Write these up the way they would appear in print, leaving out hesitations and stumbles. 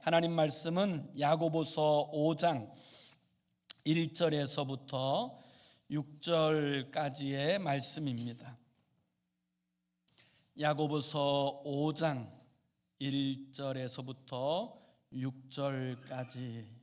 하나님 말씀은 야고보서 5장 1절에서부터 6절까지의 말씀입니다. 야고보서 5장 1절에서부터 6절까지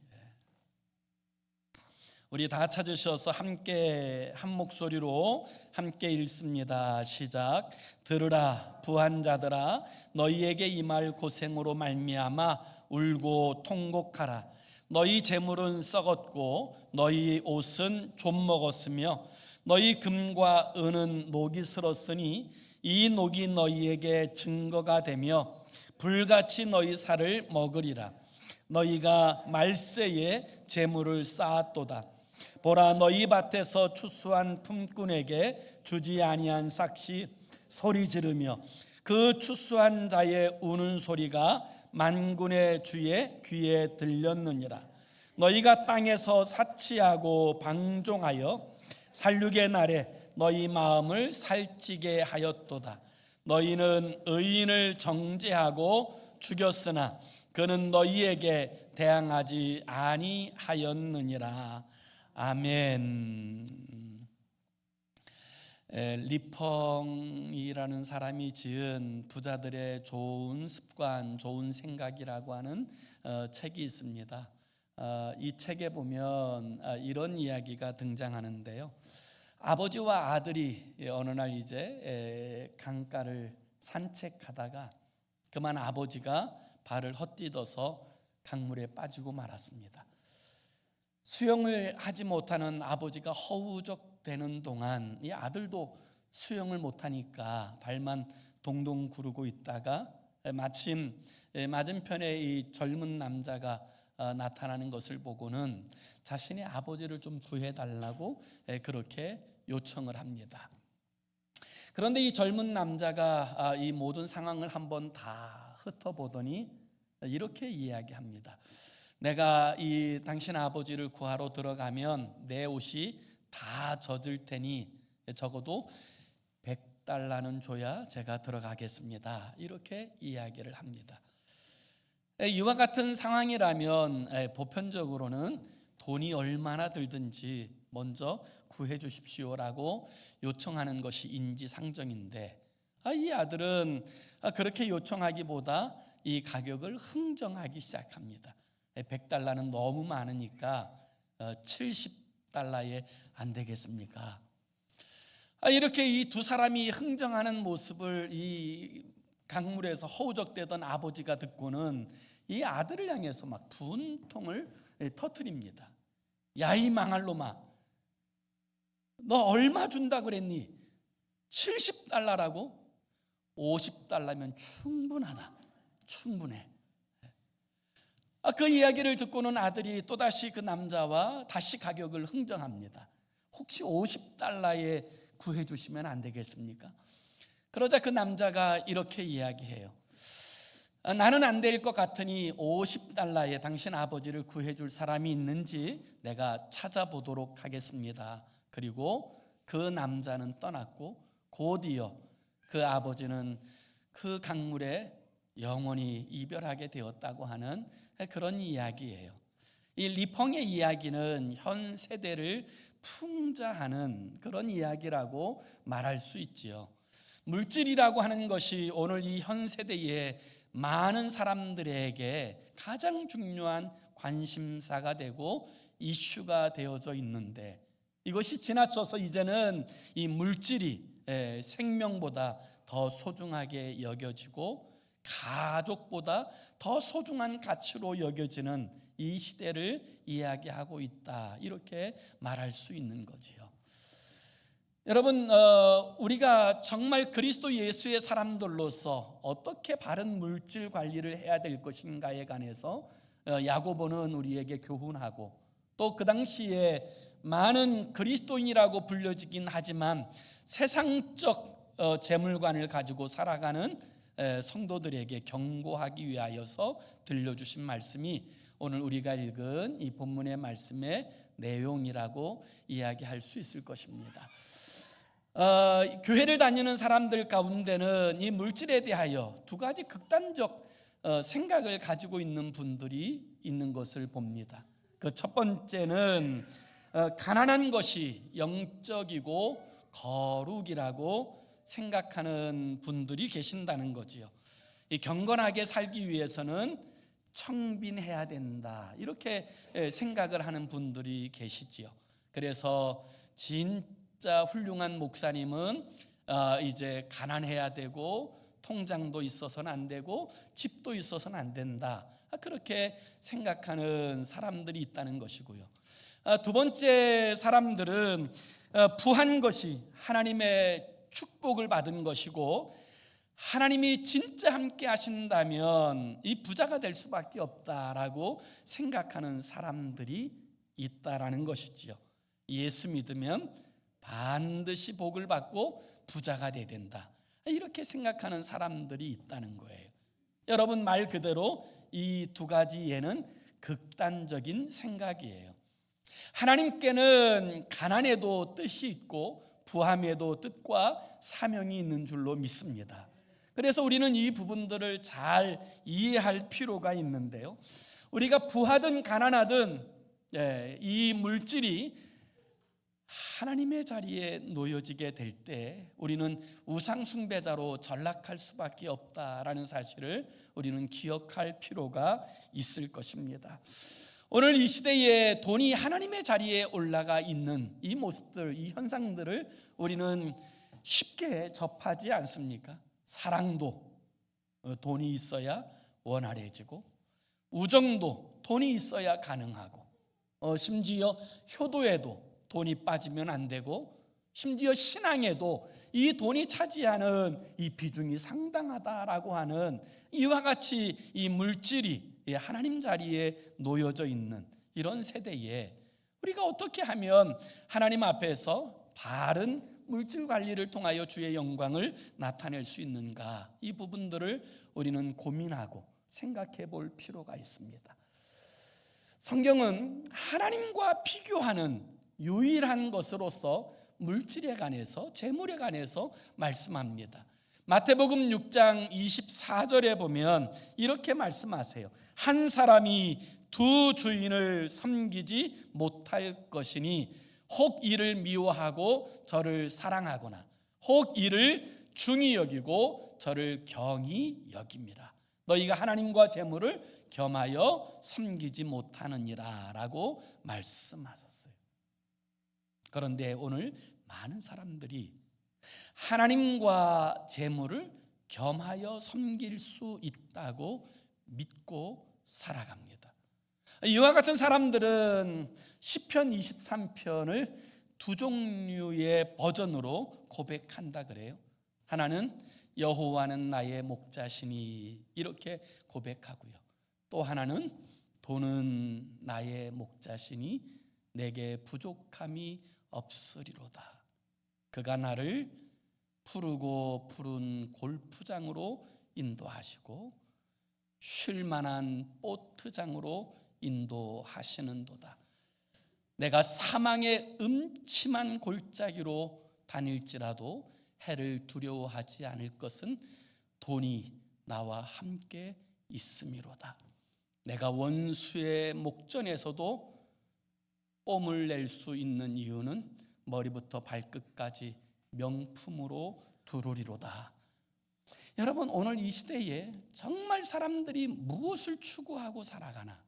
우리 다 찾으셔서 함께 한 목소리로 함께 읽습니다. 시작. 들으라 부한 자들아, 너희에게 임할 고생으로 말미암아 울고 통곡하라. 너희 재물은 썩었고 너희 옷은 좀 먹었으며 너희 금과 은은 녹이 슬었으니 이 녹이 너희에게 증거가 되며 불같이 너희 살을 먹으리라. 너희가 말세에 재물을 쌓았도다. 보라, 너희 밭에서 추수한 품꾼에게 주지 아니한 삭시 소리 지르며 그 추수한 자의 우는 소리가 만군의 주의 귀에 들렸느니라. 너희가 땅에서 사치하고 방종하여 살육의 날에 너희 마음을 살찌게 하였도다. 너희는 의인을 정죄하고 죽였으나 그는 너희에게 대항하지 아니하였느니라. 아멘. 리펑이라는 사람이 지은 부자들의 좋은 습관, 좋은 생각이라고 하는 책이 있습니다. 이 책에 보면 이런 이야기가 등장하는데요. 아버지와 아들이 어느 날 이제 강가를 산책하다가 그만 아버지가 발을 헛디뎌서 강물에 빠지고 말았습니다. 수영을 하지 못하는 아버지가 허우적대는 동안 이 아들도 수영을 못하니까 발만 동동 구르고 있다가 마침 맞은편에 이 젊은 남자가 나타나는 것을 보고는 자신의 아버지를 좀 구해달라고 그렇게 요청을 합니다. 그런데 이 젊은 남자가 이 모든 상황을 한번 다 훑어보더니 이렇게 이야기합니다. 내가 이 당신 아버지를 구하러 들어가면 내 옷이 다 젖을 테니 적어도 100달러는 줘야 제가 들어가겠습니다. 이렇게 이야기를 합니다. 이와 같은 상황이라면 보편적으로는 돈이 얼마나 들든지 먼저 구해 주십시오라고 요청하는 것이 인지상정인데 이 아들은 그렇게 요청하기보다 이 가격을 흥정하기 시작합니다. 100달러는 너무 많으니까 70달러에 안 되겠습니까? 이렇게 이 두 사람이 흥정하는 모습을 이 강물에서 허우적대던 아버지가 듣고는 이 아들을 향해서 막 분통을 터뜨립니다. 야, 이 망할 놈아, 너 얼마 준다 그랬니? 70달러라고? 50달러면 충분하다. 충분해. 그 이야기를 듣고는 아들이 또다시 그 남자와 다시 가격을 흥정합니다. 혹시 50달러에 구해주시면 안 되겠습니까? 그러자 그 남자가 이렇게 이야기해요. 나는 안 될 것 같으니 50달러에 당신 아버지를 구해줄 사람이 있는지 내가 찾아보도록 하겠습니다. 그리고 그 남자는 떠났고 곧이어 그 아버지는 그 강물에 영원히 이별하게 되었다고 하는 그런 이야기예요. 이 리펑의 이야기는 현 세대를 풍자하는 그런 이야기라고 말할 수 있지요. 물질이라고 하는 것이 오늘 이 현 세대에 많은 사람들에게 가장 중요한 관심사가 되고 이슈가 되어져 있는데 이것이 지나쳐서 이제는 이 물질이 생명보다 더 소중하게 여겨지고 가족보다 더 소중한 가치로 여겨지는 이 시대를 이야기하고 있다. 이렇게 말할 수 있는 거지요. 여러분, 우리가 정말 그리스도 예수의 사람들로서 어떻게 바른 물질 관리를 해야 될 것인가에 관해서 야고보는 우리에게 교훈하고 또 그 당시에 많은 그리스도인이라고 불려지긴 하지만 세상적 재물관을 가지고 살아가는 성도들에게 경고하기 위하여서 들려주신 말씀이 오늘 우리가 읽은 이 본문의 말씀의 내용이라고 이야기할 수 있을 것입니다. 교회를 다니는 사람들 가운데는 이 물질에 대하여 두 가지 극단적 생각을 가지고 있는 분들이 있는 것을 봅니다. 그 첫 번째는 가난한 것이 영적이고 거룩이라고 생각하는 분들이 계신다는 거지요. 이 경건하게 살기 위해서는 청빈해야 된다, 이렇게 생각을 하는 분들이 계시지요. 그래서 진짜 훌륭한 목사님은 이제 가난해야 되고 통장도 있어서는 안 되고 집도 있어서는 안 된다, 그렇게 생각하는 사람들이 있다는 것이고요. 두 번째 사람들은 부한 것이 하나님의 축복을 받은 것이고 하나님이 진짜 함께 하신다면 이 부자가 될 수밖에 없다라고 생각하는 사람들이 있다라는 것이지요. 예수 믿으면 반드시 복을 받고 부자가 돼야 된다, 이렇게 생각하는 사람들이 있다는 거예요. 여러분, 말 그대로 이 두 가지 예는 극단적인 생각이에요. 하나님께는 가난에도 뜻이 있고 부함에도 뜻과 사명이 있는 줄로 믿습니다. 그래서 우리는 이 부분들을 잘 이해할 필요가 있는데요, 우리가 부하든 가난하든 이 물질이 하나님의 자리에 놓여지게 될 때 우리는 우상 숭배자로 전락할 수밖에 없다라는 사실을 우리는 기억할 필요가 있을 것입니다. 오늘 이 시대에 돈이 하나님의 자리에 올라가 있는 이 모습들, 이 현상들을 우리는 쉽게 접하지 않습니까? 사랑도 돈이 있어야 원활해지고, 우정도 돈이 있어야 가능하고, 심지어 효도에도 돈이 빠지면 안 되고, 심지어 신앙에도 이 돈이 차지하는 이 비중이 상당하다라고 하는 이와 같이 이 물질이 하나님 자리에 놓여져 있는 이런 세대에 우리가 어떻게 하면 하나님 앞에서 바른 물질 관리를 통하여 주의 영광을 나타낼 수 있는가, 이 부분들을 우리는 고민하고 생각해 볼 필요가 있습니다. 성경은 하나님과 비교하는 유일한 것으로서 물질에 관해서, 재물에 관해서 말씀합니다. 마태복음 6장 24절에 보면 이렇게 말씀하세요. 한 사람이 두 주인을 섬기지 못할 것이니 혹 이를 미워하고 저를 사랑하거나 혹 이를 중히 여기고 저를 경히 여깁니다. 너희가 하나님과 재물을 겸하여 섬기지 못하느니라 라고 말씀하셨어요. 그런데 오늘 많은 사람들이 하나님과 재물을 겸하여 섬길 수 있다고 믿고 살아갑니다. 이와 같은 사람들은 시편 23편을 두 종류의 버전으로 고백한다 그래요. 하나는 여호와는 나의 목자시니 이렇게 고백하고요. 또 하나는 돈은 나의 목자시니 내게 부족함이 없으리로다. 그가 나를 푸르고 푸른 골프장으로 인도하시고 쉴만한 보트장으로 인도하시는도다. 내가 사망의 음침한 골짜기로 다닐지라도 해를 두려워하지 않을 것은 돈이 나와 함께 있음이로다. 내가 원수의 목전에서도 뽐을 낼 수 있는 이유는 머리부터 발끝까지 명품으로 두르리로다. 여러분, 오늘 이 시대에 정말 사람들이 무엇을 추구하고 살아가나?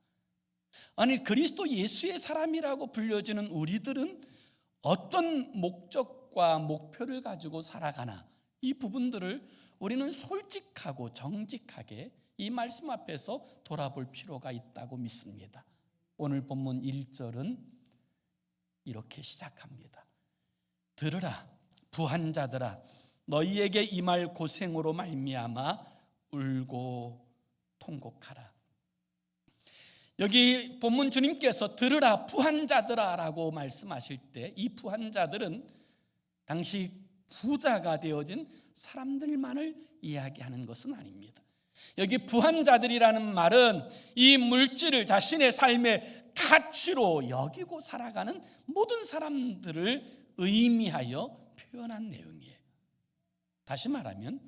아니, 그리스도 예수의 사람이라고 불려지는 우리들은 어떤 목적과 목표를 가지고 살아가나? 이 부분들을 우리는 솔직하고 정직하게 이 말씀 앞에서 돌아볼 필요가 있다고 믿습니다. 오늘 본문 1절은 이렇게 시작합니다. 들으라 부한 자들아, 너희에게 임할 고생으로 말미암아 울고 통곡하라. 여기 본문 주님께서 들으라 부한 자들아 라고 말씀하실 때 이 부한 자들은 당시 부자가 되어진 사람들만을 이야기하는 것은 아닙니다. 여기 부한 자들이라는 말은 이 물질을 자신의 삶의 가치로 여기고 살아가는 모든 사람들을 의미하여 표현한 내용이에요. 다시 말하면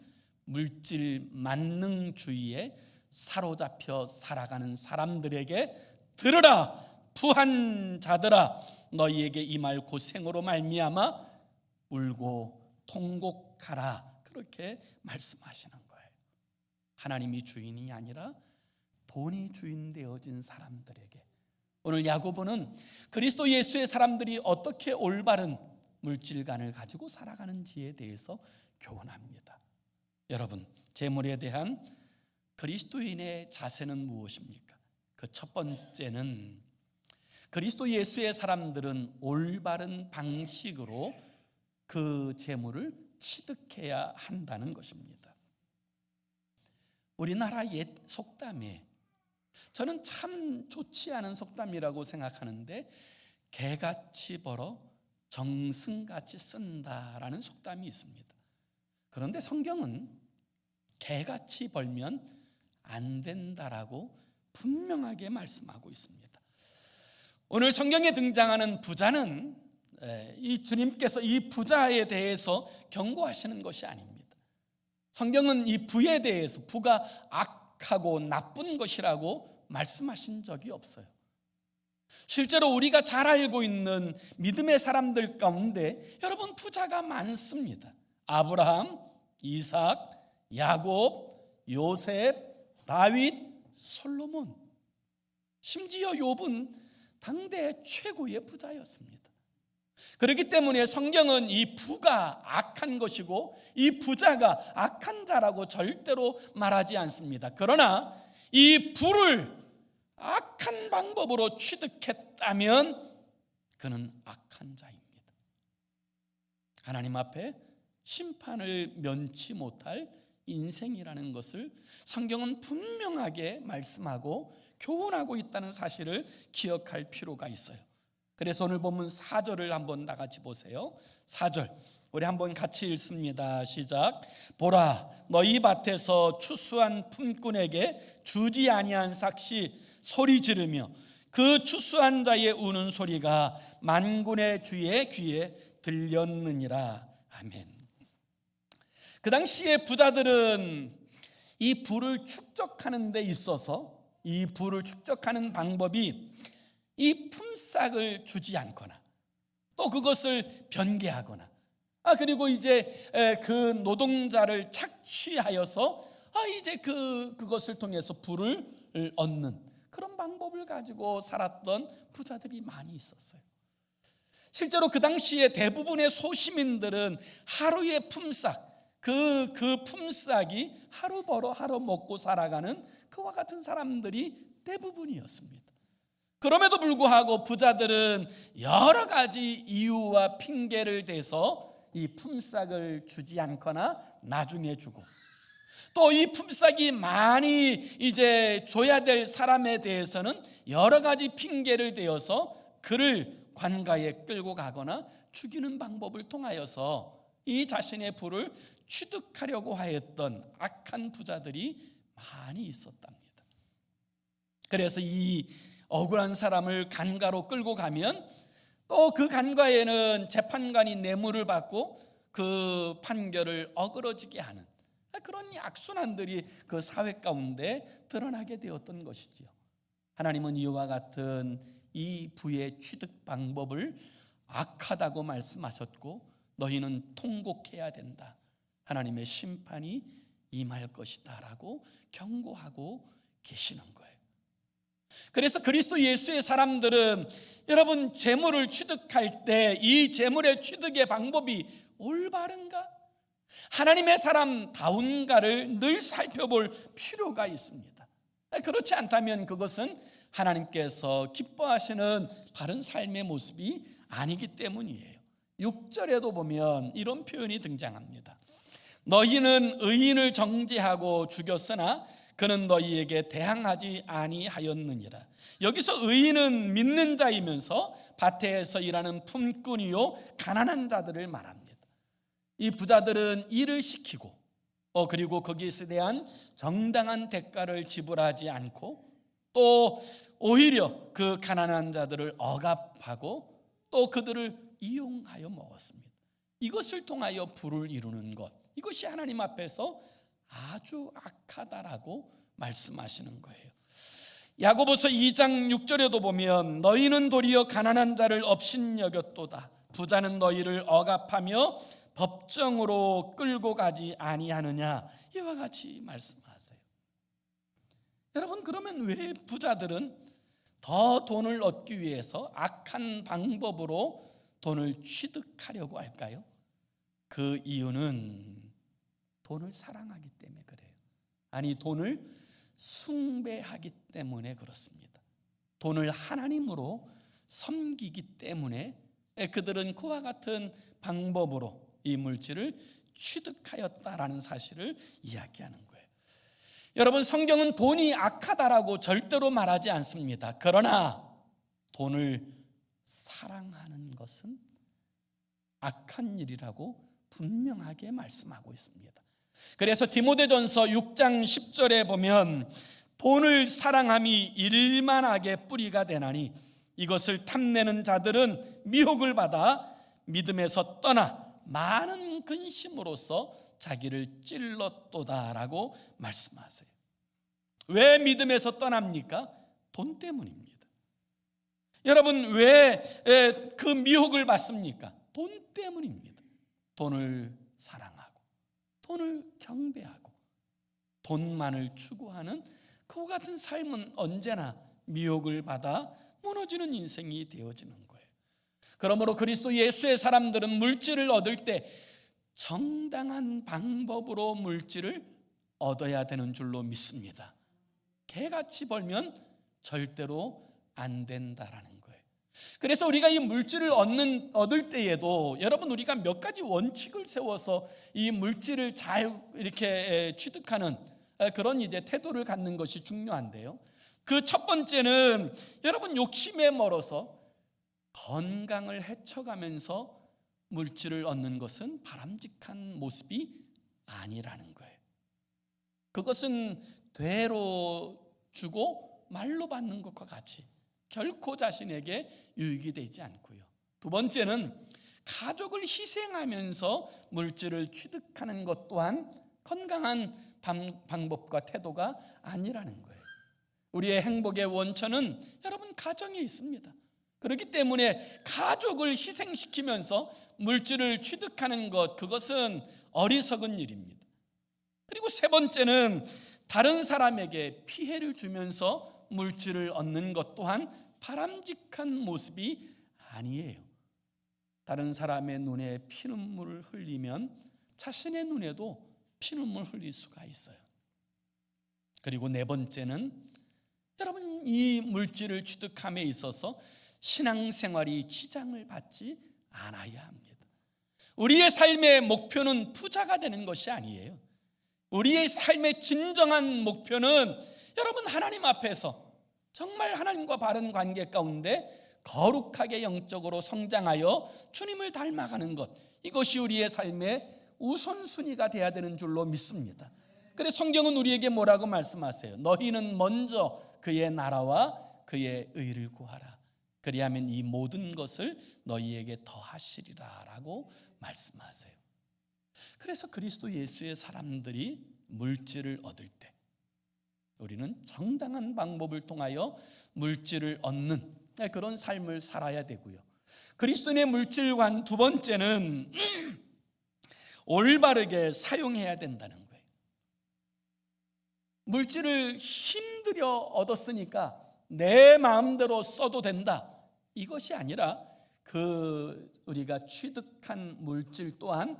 물질 만능주의에 사로잡혀 살아가는 사람들에게 들으라, 부한 자들아, 너희에게 임할 고생으로 말미암아 울고 통곡하라. 그렇게 말씀하시는 거예요. 하나님이 주인이 아니라 돈이 주인 되어진 사람들에게, 오늘 야고보는 그리스도 예수의 사람들이 어떻게 올바른 물질관을 가지고 살아가는지에 대해서 교훈합니다. 여러분, 재물에 대한 그리스도인의 자세는 무엇입니까? 그 첫 번째는 그리스도 예수의 사람들은 올바른 방식으로 그 재물을 취득해야 한다는 것입니다. 우리나라 옛 속담에, 저는 참 좋지 않은 속담이라고 생각하는데, 개같이 벌어 정승같이 쓴다라는 속담이 있습니다. 그런데 성경은 개같이 벌면 안 된다라고 분명하게 말씀하고 있습니다. 오늘 성경에 등장하는 부자는 이 주님께서 이 부자에 대해서 경고하시는 것이 아닙니다. 성경은 이 부에 대해서 부가 악하고 나쁜 것이라고 말씀하신 적이 없어요. 실제로 우리가 잘 알고 있는 믿음의 사람들 가운데 여러분, 부자가 많습니다. 아브라함, 이삭, 야곱, 요셉, 다윗, 솔로몬, 심지어 욥은 당대 최고의 부자였습니다. 그렇기 때문에 성경은 이 부가 악한 것이고 이 부자가 악한 자라고 절대로 말하지 않습니다. 그러나 이 부를 악한 방법으로 취득했다면 그는 악한 자입니다. 하나님 앞에 심판을 면치 못할 인생이라는 것을 성경은 분명하게 말씀하고 교훈하고 있다는 사실을 기억할 필요가 있어요. 그래서 오늘 본문 4절을 한번 다 같이 보세요. 4절 우리 한번 같이 읽습니다. 시작. 보라, 너희 밭에서 추수한 품꾼에게 주지 아니한 삭시 소리 지르며 그 추수한 자의 우는 소리가 만군의 주의 귀에 들렸느니라. 아멘. 그 당시에 부자들은 이 부를 축적하는 데 있어서 이 부를 축적하는 방법이 이 품삯을 주지 않거나 또 그것을 변개하거나 그리고 이제 그 노동자를 착취하여서 이제 그것을 통해서 부를 얻는 그런 방법을 가지고 살았던 부자들이 많이 있었어요. 실제로 그 당시에 대부분의 소시민들은 하루의 품삯, 그 품삯이 하루 벌어 하루 먹고 살아가는 그와 같은 사람들이 대부분이었습니다. 그럼에도 불구하고 부자들은 여러 가지 이유와 핑계를 대서 이 품삯을 주지 않거나 나중에 주고, 또 이 품삯이 많이 이제 줘야 될 사람에 대해서는 여러 가지 핑계를 대어서 그를 관가에 끌고 가거나 죽이는 방법을 통하여서 이 자신의 부를 취득하려고 하였던 악한 부자들이 많이 있었답니다. 그래서 이 억울한 사람을 간가로 끌고 가면 또 그 간가에는 재판관이 뇌물을 받고 그 판결을 어그러지게 하는 그런 악순환들이 그 사회 가운데 드러나게 되었던 것이지요. 하나님은 이와 같은 이 부의 취득 방법을 악하다고 말씀하셨고 너희는 통곡해야 된다, 하나님의 심판이 임할 것이다 라고 경고하고 계시는 거예요. 그래서 그리스도 예수의 사람들은 여러분, 재물을 취득할 때 이 재물의 취득의 방법이 올바른가, 하나님의 사람다운가를 늘 살펴볼 필요가 있습니다. 그렇지 않다면 그것은 하나님께서 기뻐하시는 바른 삶의 모습이 아니기 때문이에요. 6절에도 보면 이런 표현이 등장합니다. 너희는 의인을 정죄하고 죽였으나 그는 너희에게 대항하지 아니하였느니라. 여기서 의인은 믿는 자이면서 밭에서 일하는 품꾼이요 가난한 자들을 말합니다. 이 부자들은 일을 시키고 그리고 거기에 대한 정당한 대가를 지불하지 않고 또 오히려 그 가난한 자들을 억압하고 또 그들을 이용하여 먹었습니다. 이것을 통하여 부를 이루는 것, 이것이 하나님 앞에서 아주 악하다라고 말씀하시는 거예요. 야고보서 2장 6절에도 보면 너희는 도리어 가난한 자를 업신여겼도다. 부자는 너희를 억압하며 법정으로 끌고 가지 아니하느냐. 이와 같이 말씀하세요. 여러분, 그러면 왜 부자들은 더 돈을 얻기 위해서 악한 방법으로 돈을 취득하려고 할까요? 그 이유는 돈을 사랑하기 때문에 그래요. 아니, 돈을 숭배하기 때문에 그렇습니다. 돈을 하나님으로 섬기기 때문에 그들은 그와 같은 방법으로 이 물질을 취득하였다라는 사실을 이야기하는 거예요. 여러분, 성경은 돈이 악하다라고 절대로 말하지 않습니다. 그러나 돈을 사랑하는 것은 악한 일이라고 분명하게 말씀하고 있습니다. 그래서 디모데전서 6장 10절에 보면 돈을 사랑함이 일만하게 뿌리가 되나니 이것을 탐내는 자들은 미혹을 받아 믿음에서 떠나 많은 근심으로써 자기를 찔렀도다라고 말씀하세요. 왜 믿음에서 떠납니까? 돈 때문입니다. 여러분, 왜 그 미혹을 받습니까? 돈 때문입니다. 돈을 사랑하고 돈을 경배하고 돈만을 추구하는 그와 같은 삶은 언제나 미혹을 받아 무너지는 인생이 되어지는 거예요. 그러므로 그리스도 예수의 사람들은 물질을 얻을 때 정당한 방법으로 물질을 얻어야 되는 줄로 믿습니다. 개같이 벌면 절대로 안 된다라는 거예요. 그래서 우리가 이 물질을 얻을 때에도 여러분, 우리가 몇 가지 원칙을 세워서 이 물질을 잘 이렇게 취득하는 그런 이제 태도를 갖는 것이 중요한데요. 그 첫 번째는 여러분, 욕심에 멀어서 건강을 해쳐가면서 물질을 얻는 것은 바람직한 모습이 아니라는 거예요. 그것은 되로 주고 말로 받는 것과 같이 결코 자신에게 유익이 되지 않고요. 두 번째는 가족을 희생하면서 물질을 취득하는 것 또한 건강한 방법과 태도가 아니라는 거예요. 우리의 행복의 원천은 여러분 가정에 있습니다. 그렇기 때문에 가족을 희생시키면서 물질을 취득하는 것, 그것은 어리석은 일입니다. 그리고 세 번째는 다른 사람에게 피해를 주면서 물질을 얻는 것 또한 바람직한 모습이 아니에요. 다른 사람의 눈에 피눈물을 흘리면 자신의 눈에도 피눈물 흘릴 수가 있어요. 그리고 네 번째는 여러분, 이 물질을 취득함에 있어서 신앙생활이 지장을 받지 않아야 합니다. 우리의 삶의 목표는 부자가 되는 것이 아니에요. 우리의 삶의 진정한 목표는 여러분, 하나님 앞에서 정말 하나님과 바른 관계 가운데 거룩하게 영적으로 성장하여 주님을 닮아가는 것, 이것이 우리의 삶의 우선순위가 되어야 되는 줄로 믿습니다. 그래서 성경은 우리에게 뭐라고 말씀하세요? 너희는 먼저 그의 나라와 그의 의를 구하라. 그리하면 이 모든 것을 너희에게 더하시리라 라고 말씀하세요. 그래서 그리스도 예수의 사람들이 물질을 얻을 때 우리는 정당한 방법을 통하여 물질을 얻는 그런 삶을 살아야 되고요. 그리스도인의 물질관 두 번째는 올바르게 사용해야 된다는 거예요. 물질을 힘들여 얻었으니까 내 마음대로 써도 된다, 이것이 아니라 우리가 취득한 물질 또한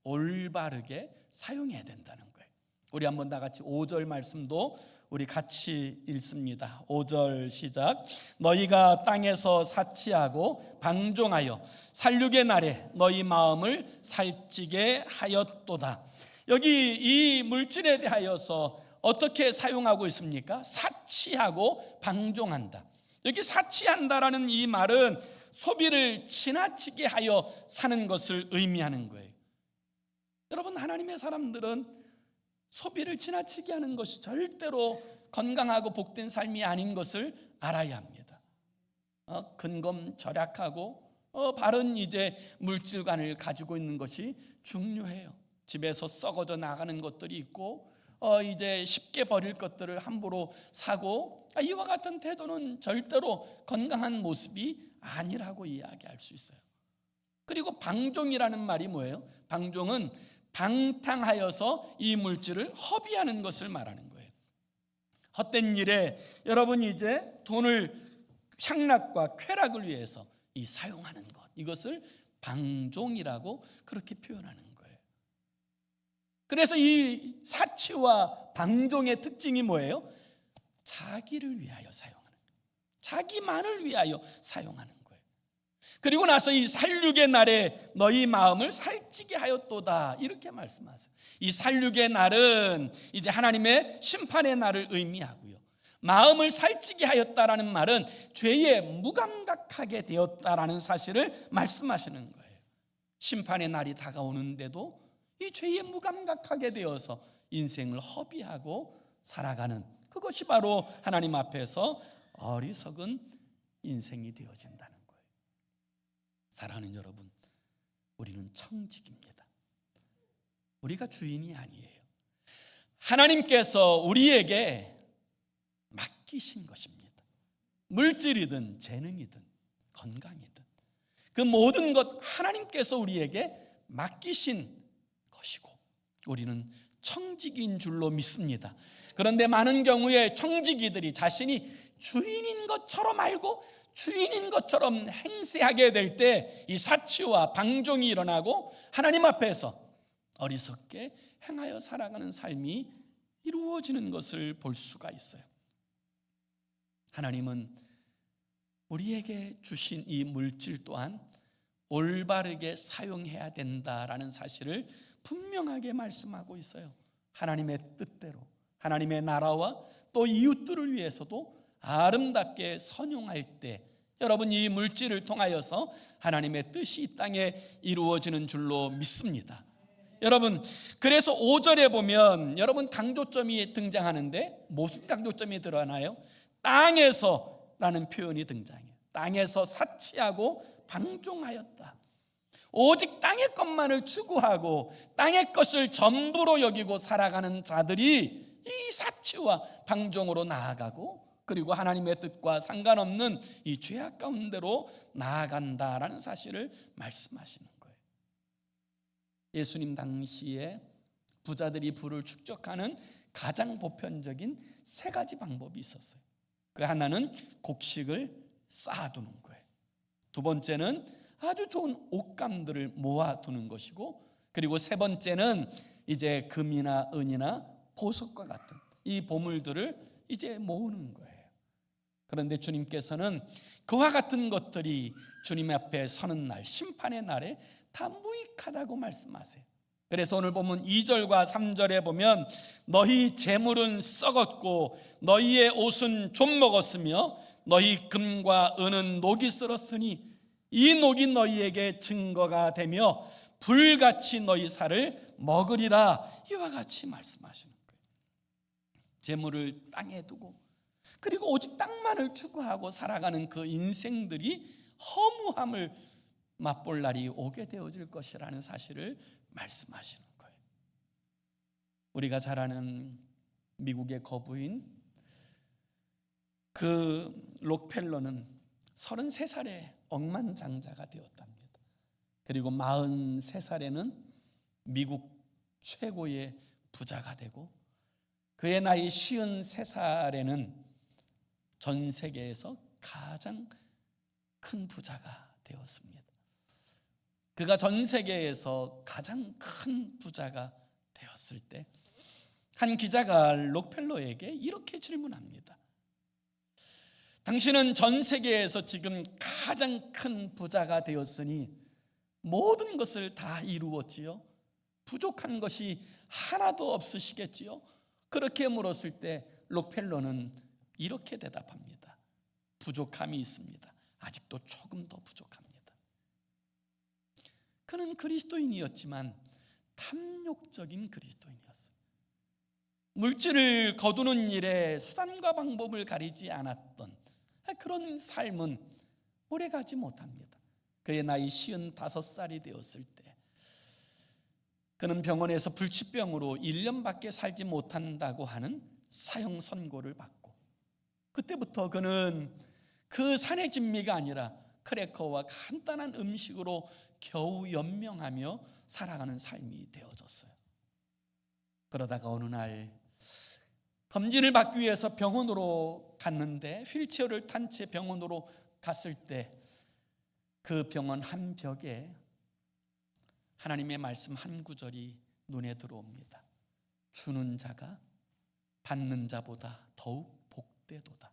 올바르게 사용해야 된다는 거예요. 우리 한번 다 같이 5절 말씀도 우리 같이 읽습니다. 5절 시작. 너희가 땅에서 사치하고 방종하여 살육의 날에 너희 마음을 살찌게 하였도다. 여기 이 물질에 대하여서 어떻게 사용하고 있습니까? 사치하고 방종한다. 여기 사치한다라는 이 말은 소비를 지나치게 하여 사는 것을 의미하는 거예요. 여러분, 하나님의 사람들은 소비를 지나치게 하는 것이 절대로 건강하고 복된 삶이 아닌 것을 알아야 합니다. 근검절약하고 바른 이제 물질관을 가지고 있는 것이 중요해요. 집에서 썩어져 나가는 것들이 있고 이제 쉽게 버릴 것들을 함부로 사고, 이와 같은 태도는 절대로 건강한 모습이 아니라고 이야기할 수 있어요. 그리고 방종이라는 말이 뭐예요? 방종은 방탕하여서 이 물질을 허비하는 것을 말하는 거예요. 헛된 일에 여러분이 이제 돈을 향락과 쾌락을 위해서 이 사용하는 것, 이것을 방종이라고 그렇게 표현하는 거예요. 그래서 이 사치와 방종의 특징이 뭐예요? 자기를 위하여 사용하는 거예요. 자기만을 위하여 사용하는 거예요. 그리고 나서 이 살육의 날에 너희 마음을 살찌게 하였도다, 이렇게 말씀하세요. 이 살육의 날은 이제 하나님의 심판의 날을 의미하고요, 마음을 살찌게 하였다라는 말은 죄에 무감각하게 되었다라는 사실을 말씀하시는 거예요. 심판의 날이 다가오는데도 이 죄에 무감각하게 되어서 인생을 허비하고 살아가는, 그것이 바로 하나님 앞에서 어리석은 인생이 되어진다는 거예요. 사랑하는 여러분, 우리는 청직입니다. 우리가 주인이 아니에요. 하나님께서 우리에게 맡기신 것입니다. 물질이든 재능이든 건강이든 그 모든 것 하나님께서 우리에게 맡기신 것이고 우리는 청지기인 줄로 믿습니다. 그런데 많은 경우에 청지기들이 자신이 주인인 것처럼 알고 주인인 것처럼 행세하게 될 때 이 사치와 방종이 일어나고 하나님 앞에서 어리석게 행하여 살아가는 삶이 이루어지는 것을 볼 수가 있어요. 하나님은 우리에게 주신 이 물질 또한 올바르게 사용해야 된다라는 사실을 분명하게 말씀하고 있어요. 하나님의 뜻대로, 하나님의 나라와 또 이웃들을 위해서도 아름답게 선용할 때 여러분, 이 물질을 통하여서 하나님의 뜻이 이 땅에 이루어지는 줄로 믿습니다. 여러분, 그래서 5절에 보면 여러분 강조점이 등장하는데 무슨 강조점이 들어가나요? 땅에서라는 표현이 등장해요. 땅에서 사치하고 방종하였다. 오직 땅의 것만을 추구하고 땅의 것을 전부로 여기고 살아가는 자들이 이 사치와 방종으로 나아가고 그리고 하나님의 뜻과 상관없는 이 죄악 가운데로 나아간다라는 사실을 말씀하시는 거예요. 예수님 당시에 부자들이 부를 축적하는 가장 보편적인 세 가지 방법이 있었어요. 그 하나는 곡식을 쌓아두는 거예요. 두 번째는 아주 좋은 옷감들을 모아두는 것이고, 그리고 세 번째는 이제 금이나 은이나 보석과 같은 이 보물들을 이제 모으는 거예요. 그런데 주님께서는 그와 같은 것들이 주님 앞에 서는 날, 심판의 날에 다 무익하다고 말씀하세요. 그래서 오늘 보면 2절과 3절에 보면 너희 재물은 썩었고 너희의 옷은 좀 먹었으며 너희 금과 은은 녹이 쓸었으니 이 녹이 너희에게 증거가 되며 불같이 너희 살을 먹으리라, 이와 같이 말씀하시는 거예요. 재물을 땅에 두고 그리고 오직 땅만을 추구하고 살아가는 그 인생들이 허무함을 맛볼 날이 오게 되어질 것이라는 사실을 말씀하시는 거예요. 우리가 잘 아는 미국의 거부인 그 록펠러는 33살에 억만장자가 되었답니다. 그리고 43살에는 미국 최고의 부자가 되고 그의 나이 53살에는 전 세계에서 가장 큰 부자가 되었습니다. 그가 전 세계에서 가장 큰 부자가 되었을 때 한 기자가 록펠러에게 이렇게 질문합니다. 당신은 전 세계에서 지금 가장 큰 부자가 되었으니 모든 것을 다 이루었지요? 부족한 것이 하나도 없으시겠지요? 그렇게 물었을 때 록펠러는 이렇게 대답합니다. 부족함이 있습니다. 아직도 조금 더 부족합니다. 그는 그리스도인이었지만 탐욕적인 그리스도인이었어요. 물질을 거두는 일에 수단과 방법을 가리지 않았던 그런 삶은 오래가지 못합니다. 그의 나이 55살이 되었을 때 그는 병원에서 불치병으로 1년밖에 살지 못한다고 하는 사형 선고를 받고, 그때부터 그는 그 산의 진미가 아니라 크래커와 간단한 음식으로 겨우 연명하며 살아가는 삶이 되어졌어요. 그러다가 어느 날 검진을 받기 위해서 병원으로 갔는데, 휠체어를 탄 채 병원으로 갔을 때 그 병원 한 벽에 하나님의 말씀 한 구절이 눈에 들어옵니다. 주는 자가 받는 자보다 더욱 복되도다.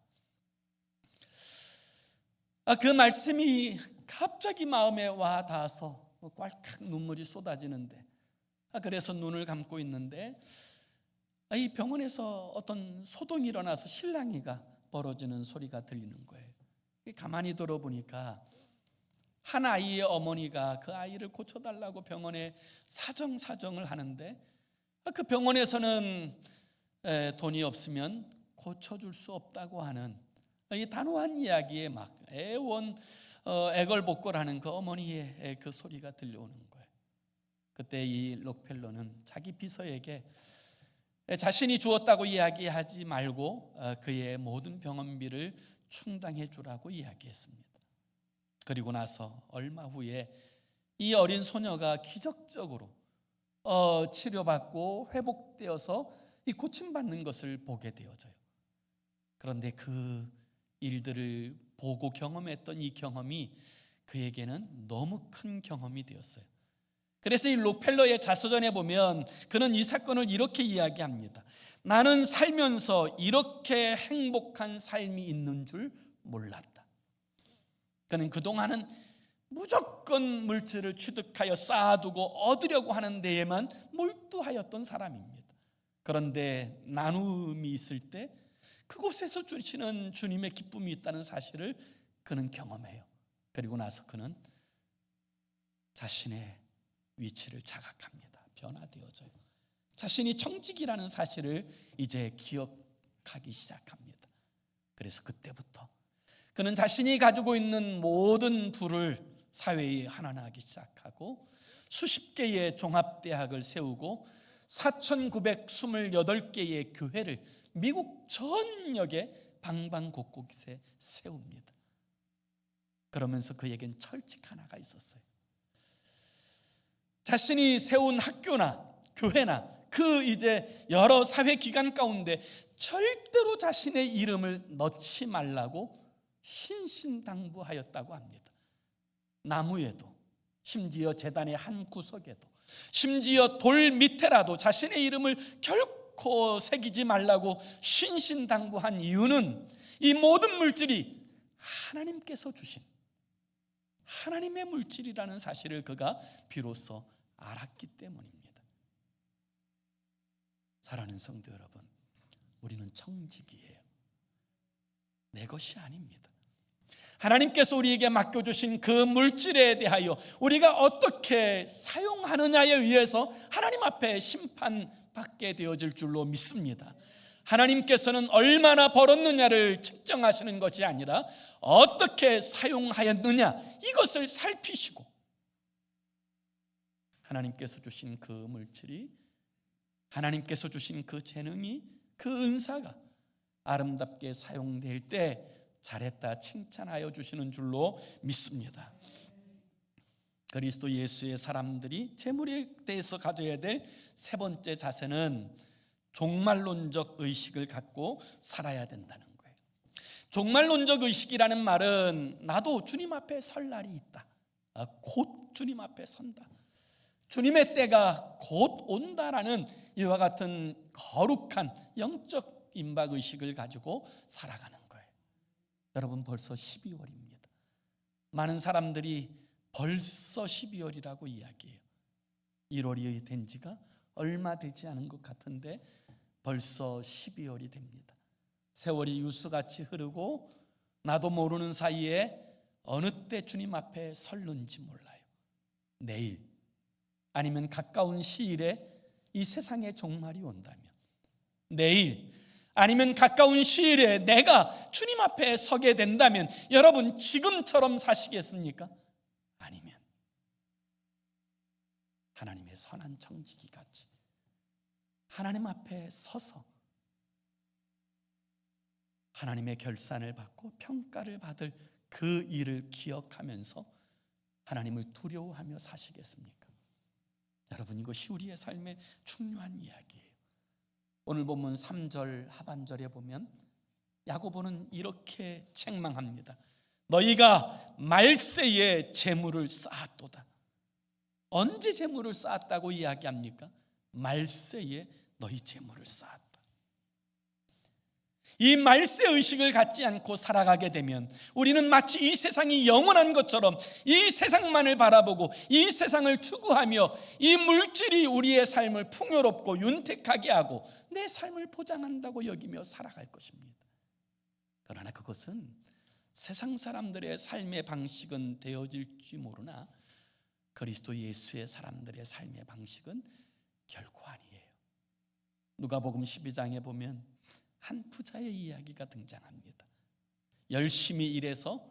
그 말씀이 갑자기 마음에 와 닿아서 꽐칵 눈물이 쏟아지는데, 그래서 눈을 감고 있는데 이 병원에서 어떤 소동이 일어나서 실랑이가 벌어지는 소리가 들리는 거예요. 가만히 들어보니까 한 아이의 어머니가 그 아이를 고쳐달라고 병원에 사정을 하는데, 그 병원에서는 돈이 없으면 고쳐줄 수 없다고 하는 이 단호한 이야기에 막 애걸복걸하는 그 어머니의 그 소리가 들려오는 거예요. 그때 이 록펠러는 자기 비서에게 자신이 주었다고 이야기하지 말고 그의 모든 병원비를 충당해 주라고 이야기했습니다. 그리고 나서 얼마 후에 이 어린 소녀가 기적적으로 치료받고 회복되어서 이 고침받는 것을 보게 되어져요. 그런데 그 일들을 보고 경험했던 이 경험이 그에게는 너무 큰 경험이 되었어요. 그래서 이 록펠러의 자서전에 보면 그는 이 사건을 이렇게 이야기합니다. 나는 살면서 이렇게 행복한 삶이 있는 줄 몰랐다. 그는 그동안은 무조건 물질을 취득하여 쌓아두고 얻으려고 하는 데에만 몰두하였던 사람입니다. 그런데 나눔이 있을 때 그곳에서 주시는 주님의 기쁨이 있다는 사실을 그는 경험해요. 그리고 나서 그는 자신의 위치를 자각합니다. 변화되어져요. 자신이 청직이라는 사실을 이제 기억하기 시작합니다. 그래서 그때부터 그는 자신이 가지고 있는 모든 부를 사회에 환원하기 시작하고 수십 개의 종합대학을 세우고 4,928개의 교회를 미국 전역에 방방곡곡에 세웁니다. 그러면서 그에겐 철칙 하나가 있었어요. 자신이 세운 학교나 교회나 그 이제 여러 사회 기관 가운데 절대로 자신의 이름을 넣지 말라고 신신당부하였다고 합니다. 나무에도, 심지어 제단의 한 구석에도, 심지어 돌 밑에라도 자신의 이름을 결코 새기지 말라고 신신당부한 이유는 이 모든 물질이 하나님께서 주신 하나님의 물질이라는 사실을 그가 비로소 알았기 때문입니다. 사랑하는 성도 여러분, 우리는 청직이에요. 내 것이 아닙니다. 하나님께서 우리에게 맡겨주신 그 물질에 대하여 우리가 어떻게 사용하느냐에 의해서 하나님 앞에 심판받게 되어질 줄로 믿습니다. 하나님께서는 얼마나 벌었느냐를 측정하시는 것이 아니라 어떻게 사용하였느냐, 이것을 살피시고 하나님께서 주신 그 물질이, 하나님께서 주신 그 재능이, 그 은사가 아름답게 사용될 때 잘했다 칭찬하여 주시는 줄로 믿습니다. 그리스도 예수의 사람들이 재물에 대해서 가져야 될 세 번째 자세는 종말론적 의식을 갖고 살아야 된다는 거예요. 종말론적 의식이라는 말은 나도 주님 앞에 설 날이 있다, 곧 주님 앞에 선다, 주님의 때가 곧 온다라는 이와 같은 거룩한 영적 임박의식을 가지고 살아가는 거예요. 여러분, 벌써 12월입니다. 많은 사람들이 벌써 12월이라고 이야기해요. 1월이 된 지가 얼마 되지 않은 것 같은데 벌써 12월이 됩니다. 세월이 유수같이 흐르고 나도 모르는 사이에 어느 때 주님 앞에 설는지 몰라요. 내일 아니면 가까운 시일에 이 세상의 종말이 온다면, 내일 아니면 가까운 시일에 내가 주님 앞에 서게 된다면 여러분 지금처럼 사시겠습니까? 하나님의 선한 청지기 같이 하나님 앞에 서서 하나님의 결산을 받고 평가를 받을 그 일을 기억하면서 하나님을 두려워하며 사시겠습니까? 여러분, 이것이 우리의 삶의 중요한 이야기예요. 오늘 본문 3절 하반절에 보면 야고보는 이렇게 책망합니다. 너희가 말세에 재물을 쌓았도다. 언제 재물을 쌓았다고 이야기합니까? 말세에 너희 재물을 쌓았다. 이 말세 의식을 갖지 않고 살아가게 되면 우리는 마치 이 세상이 영원한 것처럼 이 세상만을 바라보고 이 세상을 추구하며 이 물질이 우리의 삶을 풍요롭고 윤택하게 하고 내 삶을 보장한다고 여기며 살아갈 것입니다. 그러나 그것은 세상 사람들의 삶의 방식은 되어질지 모르나 그리스도 예수의 사람들의 삶의 방식은 결코 아니에요. 누가복음 12장에 보면 한 부자의 이야기가 등장합니다. 열심히 일해서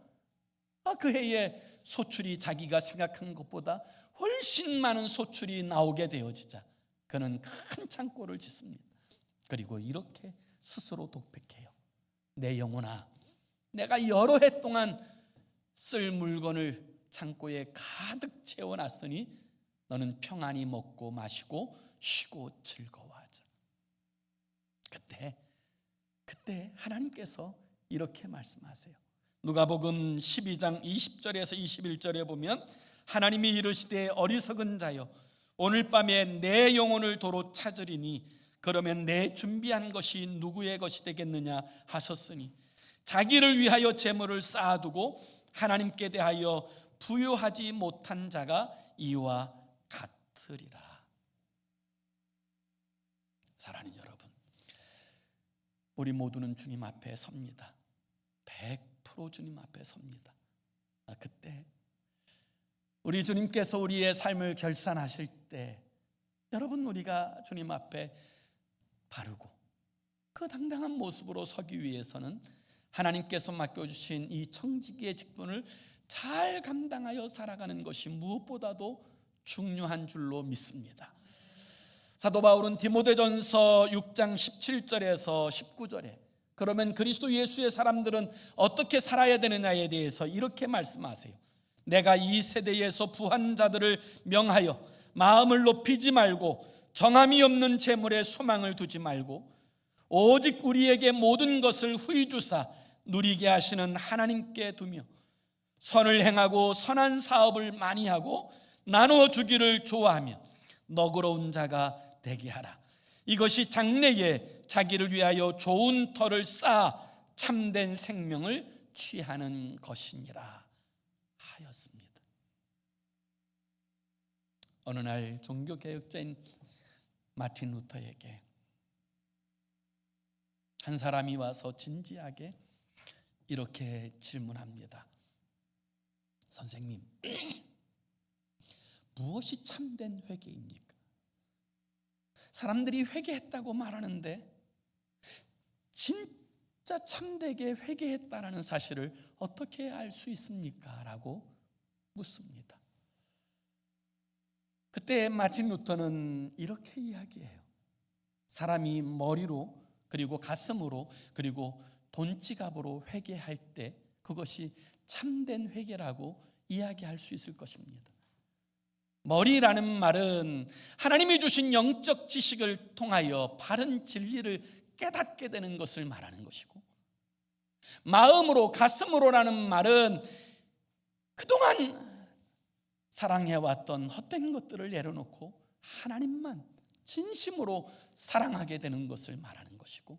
그 해에 소출이 자기가 생각한 것보다 훨씬 많은 소출이 나오게 되어지자 그는 큰 창고를 짓습니다. 그리고 이렇게 스스로 독백해요. 내 영혼아, 내가 여러 해 동안 쓸 물건을 창고에 가득 채워놨으니 너는 평안히 먹고 마시고 쉬고 즐거워하자. 그때 하나님께서 이렇게 말씀하세요. 누가복음 12장 20절에서 21절에 보면 하나님이 이르시되 어리석은 자여 오늘 밤에 내 영혼을 도로 찾으리니 그러면 내 준비한 것이 누구의 것이 되겠느냐 하셨으니 자기를 위하여 재물을 쌓아두고 하나님께 대하여 부요하지 못한 자가 이와 같으리라. 사랑하는 여러분, 우리 모두는 주님 앞에 섭니다. 100% 주님 앞에 섭니다. 그때 우리 주님께서 우리의 삶을 결산하실 때 여러분, 우리가 주님 앞에 바르고 그 당당한 모습으로 서기 위해서는 하나님께서 맡겨주신 이 청지기의 직분을 잘 감당하여 살아가는 것이 무엇보다도 중요한 줄로 믿습니다. 사도 바울은 디모데전서 6장 17절에서 19절에 그러면 그리스도 예수의 사람들은 어떻게 살아야 되느냐에 대해서 이렇게 말씀하세요. 내가 이 세대에서 부한 자들을 명하여 마음을 높이지 말고 정함이 없는 재물에 소망을 두지 말고 오직 우리에게 모든 것을 후히 주사 누리게 하시는 하나님께 두며 선을 행하고 선한 사업을 많이 하고 나누어 주기를 좋아하며 너그러운 자가 되게 하라. 이것이 장래에 자기를 위하여 좋은 터를 쌓아 참된 생명을 취하는 것이니라 하였습니다. 어느 날 종교개혁자인 마틴 루터에게 한 사람이 와서 진지하게 이렇게 질문합니다. 선생님, 무엇이 참된 회개입니까? 사람들이 회개했다고 말하는데 진짜 참되게 회개했다라는 사실을 어떻게 알 수 있습니까? 라고 묻습니다. 그때 마틴 루터는 이렇게 이야기해요. 사람이 머리로 그리고 가슴으로 그리고 돈지갑으로 회개할 때 그것이 참된 회개라고 이야기할 수 있을 것입니다. 머리라는 말은 하나님이 주신 영적 지식을 통하여 바른 진리를 깨닫게 되는 것을 말하는 것이고, 마음으로 가슴으로라는 말은 그동안 사랑해왔던 헛된 것들을 내려놓고 하나님만 진심으로 사랑하게 되는 것을 말하는 것이고,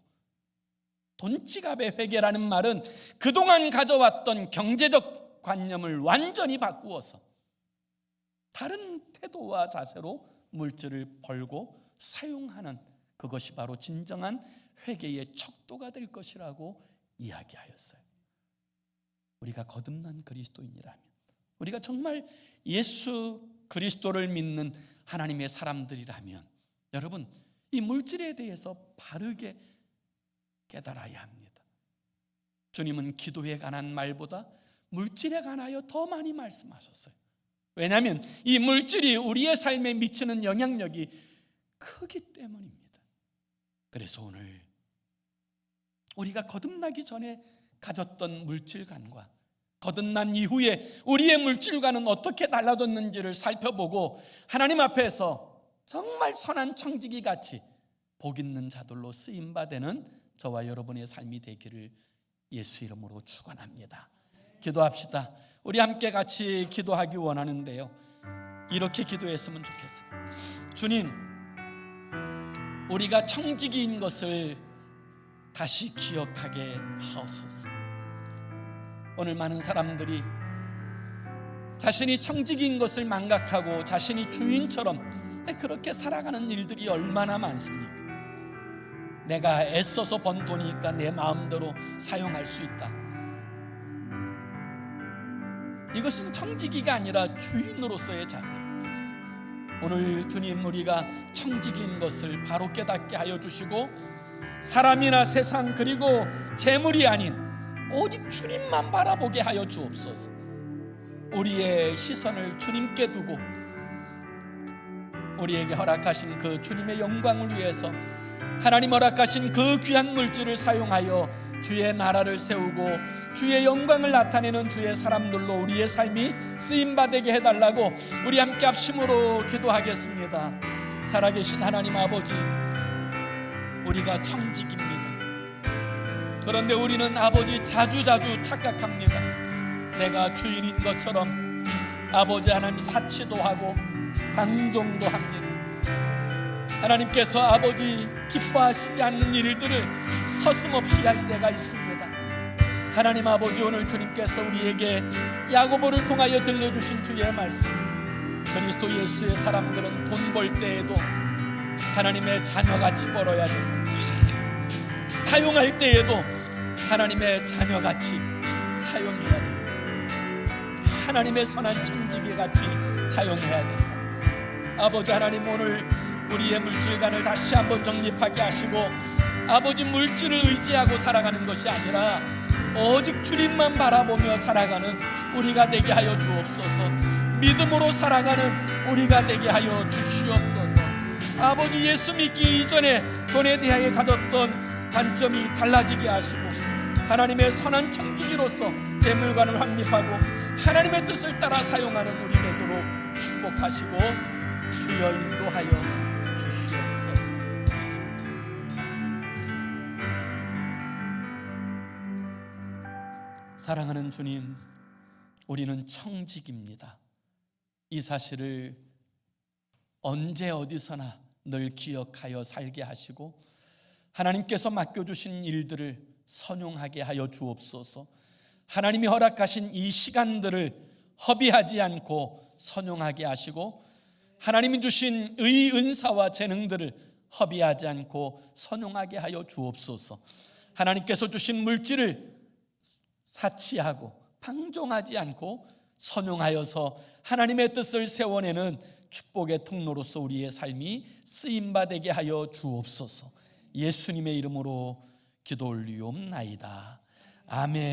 돈지갑의 회개라는 말은 그동안 가져왔던 경제적 관념을 완전히 바꾸어서 다른 태도와 자세로 물질을 벌고 사용하는 그것이 바로 진정한 회개의 척도가 될 것이라고 이야기하였어요. 우리가 거듭난 그리스도인이라면, 우리가 정말 예수 그리스도를 믿는 하나님의 사람들이라면 여러분, 이 물질에 대해서 바르게 깨달아야 합니다. 주님은 기도에 관한 말보다 물질에 관하여 더 많이 말씀하셨어요. 왜냐하면 이 물질이 우리의 삶에 미치는 영향력이 크기 때문입니다. 그래서 오늘 우리가 거듭나기 전에 가졌던 물질관과 거듭난 이후에 우리의 물질관은 어떻게 달라졌는지를 살펴보고 하나님 앞에서 정말 선한 청지기 같이 복 있는 자들로 쓰임받는 저와 여러분의 삶이 되기를 예수 이름으로 축원합니다. 기도합시다. 우리 함께 같이 기도하기 원하는데요, 이렇게 기도했으면 좋겠어요. 주님, 우리가 청지기인 것을 다시 기억하게 하옵소서. 오늘 많은 사람들이 자신이 청지기인 것을 망각하고 자신이 주인처럼 그렇게 살아가는 일들이 얼마나 많습니까? 내가 애써서 번 돈이니까 내 마음대로 사용할 수 있다. 이것은 청지기가 아니라 주인으로서의 자세예요. 오늘 주님, 우리가 청지기인 것을 바로 깨닫게 하여 주시고 사람이나 세상 그리고 재물이 아닌 오직 주님만 바라보게 하여 주옵소서. 우리의 시선을 주님께 두고 우리에게 허락하신 그 주님의 영광을 위해서 하나님 허락하신 그 귀한 물질을 사용하여 주의 나라를 세우고 주의 영광을 나타내는 주의 사람들로 우리의 삶이 쓰임받게 해달라고 우리 함께 합심으로 기도하겠습니다. 살아계신 하나님 아버지, 우리가 청지기입니다. 그런데 우리는 아버지 자주자주 착각합니다. 내가 주인인 것처럼 아버지 하나님 사치도 하고 방종도 합니다. 하나님께서 아버지 기뻐하시지 않는 일들을 서슴없이 할 때가 있습니다. 하나님 아버지, 오늘 주님께서 우리에게 야고보를 통하여 들려주신 주의 말씀, 그리스도 예수의 사람들은 돈 벌 때에도 하나님의 자녀같이 벌어야 됩니다. 사용할 때에도 하나님의 자녀같이 사용해야 됩니다. 하나님의 선한 청지기같이 사용해야 된다. 아버지 하나님, 오늘 우리의 물질관을 다시 한번 정립하게 하시고 아버지 물질을 의지하고 살아가는 것이 아니라 오직 주님만 바라보며 살아가는 우리가 되게 하여 주옵소서. 믿음으로 살아가는 우리가 되게 하여 주시옵소서. 아버지, 예수 믿기 이전에 돈에 대하여 가졌던 관점이 달라지게 하시고 하나님의 선한 청지기로서 재물관을 확립하고 하나님의 뜻을 따라 사용하는 우리 되도록 축복하시고 주여 인도하여 주시옵소서. 사랑하는 주님, 우리는 청지기입니다. 이 사실을 언제 어디서나 늘 기억하여 살게 하시고 하나님께서 맡겨주신 일들을 선용하게 하여 주옵소서. 하나님이 허락하신 이 시간들을 허비하지 않고 선용하게 하시고 하나님이 주신 의 은사와 재능들을 허비하지 않고 선용하게 하여 주옵소서. 하나님께서 주신 물질을 사치하고 방종하지 않고 선용하여서 하나님의 뜻을 세워내는 축복의 통로로서 우리의 삶이 쓰임받게 하여 주옵소서. 예수님의 이름으로 기도 올리옵나이다. 아멘.